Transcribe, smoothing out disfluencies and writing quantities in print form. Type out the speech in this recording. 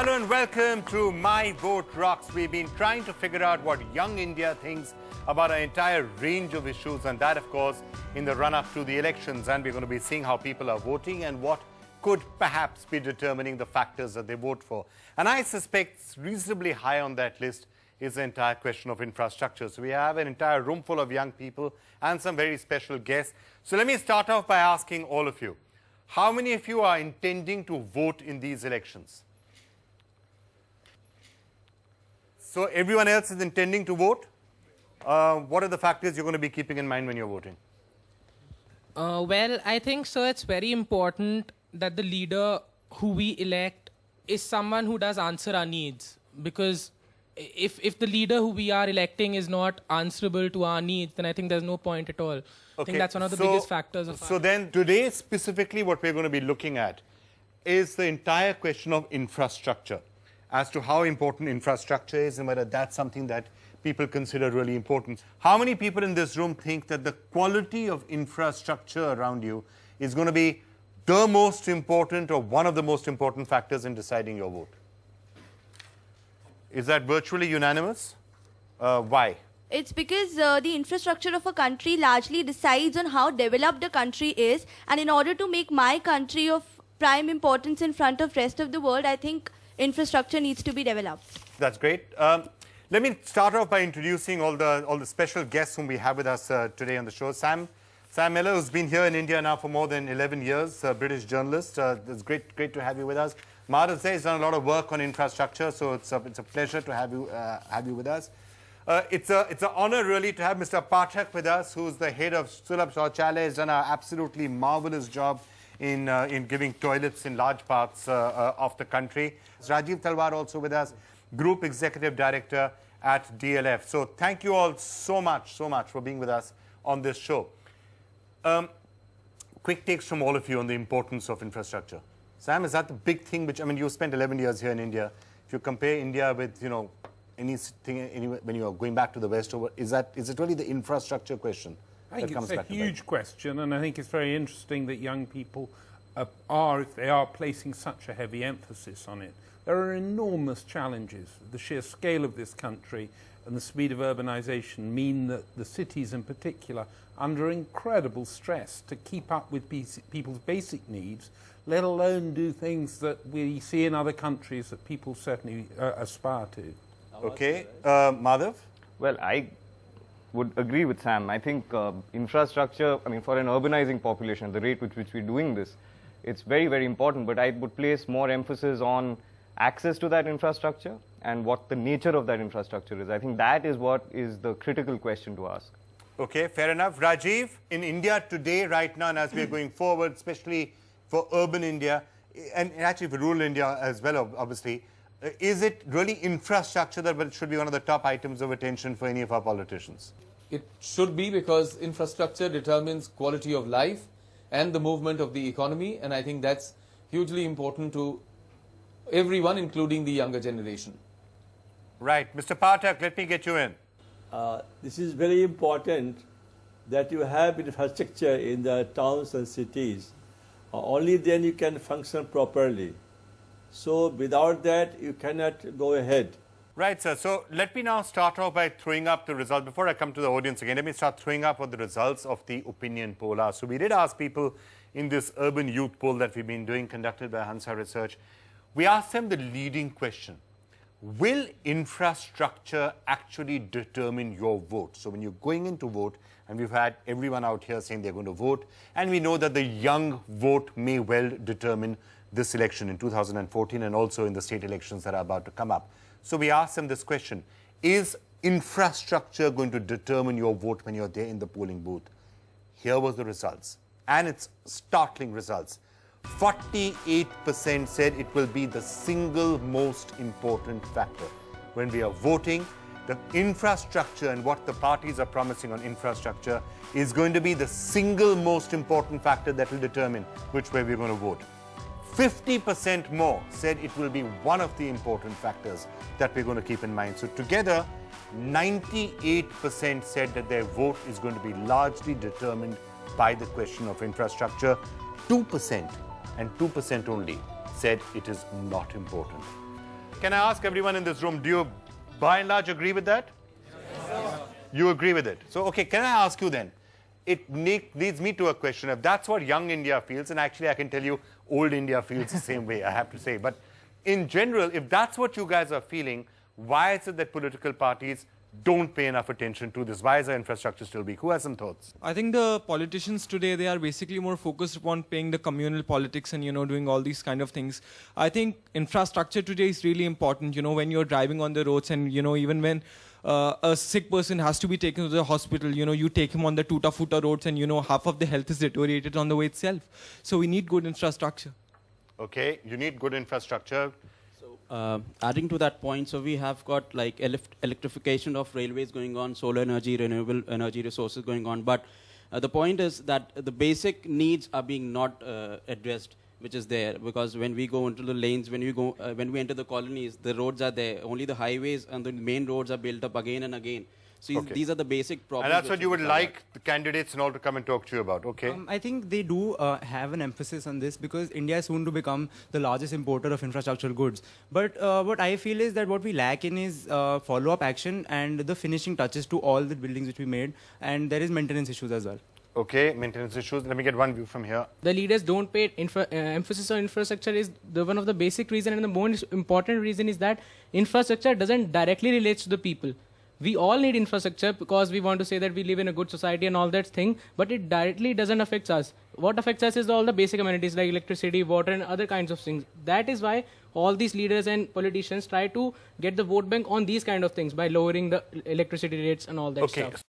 Hello and welcome to My Vote Rocks. We've been trying to figure out what young India thinks about an entire range of issues, and that, of course, in the run-up to the elections. And we're going to be seeing how people are voting and what could perhaps be determining the factors that they vote for. And I suspect reasonably high on that list is the entire question of infrastructure. So we have an entire room full of young people and some very special guests. So let me start off by asking all of you, how many of you are intending to vote in these elections? So everyone else is intending to vote? What are the factors you're going to be keeping in mind when you're voting? Well, I think, sir, it's very important that the leader who we elect is someone who does answer our needs. Because if the leader who we are electing is not answerable to our needs, then I think there's no point at all. I think that's one of the biggest factors of So then today, specifically, what we're going to be looking at is the entire question of infrastructure, as to how important infrastructure is and whether that's something that people consider really important. How many people in this room think that the quality of infrastructure around you is going to be the most important or one of the most important factors in deciding your vote? Is that virtually unanimous? Why? It's because the infrastructure of a country largely decides on how developed a country is, and in order to make my country of prime importance in front of rest of the world, I think infrastructure needs to be developed. That's great. Let me start off by introducing all the special guests whom we have with us today on the show. Sam Miller, who's been here in India now for more than 11 years, a British journalist. It's great to have you with us. Madhav has done a lot of work on infrastructure, so it's a pleasure to have you with us. It's an honor really to have Mr. Pathak with us, who's the head of Sulabh Shauchalaya. He's done an absolutely marvelous job in giving toilets in large parts of the country. Rajiv Talwar also with us, Group Executive Director at DLF. So thank you all so much for being with us on this show. Quick takes from all of you on the importance of infrastructure. Sam, is that the big thing which, I mean, you spent 11 years here in India. If you compare India with, anything, when you are going back to the West, is it really the infrastructure question? I think it's a huge question, and I think it's very interesting that young people if they are placing such a heavy emphasis on it. There are enormous challenges. The sheer scale of this country and the speed of urbanization mean that the cities in particular are under incredible stress to keep up with people's basic needs, let alone do things that we see in other countries that people certainly aspire to. Okay. Madhav? Well, I would agree with Sam. I think infrastructure, for an urbanizing population, the rate with which we're doing this, it's very, very important, but I would place more emphasis on access to that infrastructure and what the nature of that infrastructure is. I think that is what is the critical question to ask. Okay, fair enough. Rajiv, in India today, right now, and as we're going forward, especially for urban India, and actually for rural India as well, obviously, is it really infrastructure that should be one of the top items of attention for any of our politicians? It should be, because infrastructure determines quality of life and the movement of the economy, and I think that's hugely important to everyone, including the younger generation. Right. Mr. Pathak, let me get you in. This is very important that you have infrastructure in the towns and cities. Only then you can function properly. So without that, you cannot go ahead. Right, sir. So let me now start off by throwing up the result. Before I come to the audience again, let me start throwing up what the results of the opinion poll are. So we did ask people in this urban youth poll that we've been doing, conducted by Hansa Research. We asked them the leading question: will infrastructure actually determine your vote? So when you're going in to vote, and we've had everyone out here saying they're going to vote, and we know that the young vote may well determine this election in 2014 and also in the state elections that are about to come up. So we asked them this question: is infrastructure going to determine your vote when you're there in the polling booth? Here was the results, and it's startling results. 48% said it will be the single most important factor. When we are voting, the infrastructure and what the parties are promising on infrastructure is going to be the single most important factor that will determine which way we're going to vote. 50% more said it will be one of the important factors that we're going to keep in mind. So together, 98% said that their vote is going to be largely determined by the question of infrastructure. 2%, and 2% only, said it is not important. Can I ask everyone in this room, do you by and large agree with that? Yes. You agree with it. So, okay, can I ask you then? It leads me to a question. If that's what young India feels, and actually I can tell you old India feels the same way, I have to say. But in general, if that's what you guys are feeling, why is it that political parties don't pay enough attention to this? Why is our infrastructure still weak? Who has some thoughts? I think the politicians today, they are basically more focused upon playing the communal politics and, doing all these kind of things. I think infrastructure today is really important, when you're driving on the roads and, even when a sick person has to be taken to the hospital, you take him on the tuta-futa roads and, half of the health is deteriorated on the way itself. So we need good infrastructure. Okay, you need good infrastructure. Adding to that point, so we have got like electrification of railways going on, solar energy, renewable energy resources going on. But the point is that the basic needs are being not addressed, which is there, because when we go into the lanes, when we enter the colonies, the roads are there. Only the highways and the main roads are built up again and again. So these are the basic problems. And that's what you would like the candidates and all to come and talk to you about, okay? I think they do have an emphasis on this because India is soon to become the largest importer of infrastructural goods. But what I feel is that what we lack in is follow-up action and the finishing touches to all the buildings which we made. And there is maintenance issues as well. Okay, maintenance issues. Let me get one view from here. The leaders don't pay emphasis on infrastructure is one of the basic reason, and the most important reason is that infrastructure doesn't directly relate to the people. We all need infrastructure because we want to say that we live in a good society and all that thing, but it directly doesn't affect us. What affects us is all the basic amenities like electricity, water and other kinds of things. That is why all these leaders and politicians try to get the vote bank on these kind of things by lowering the electricity rates and all that stuff.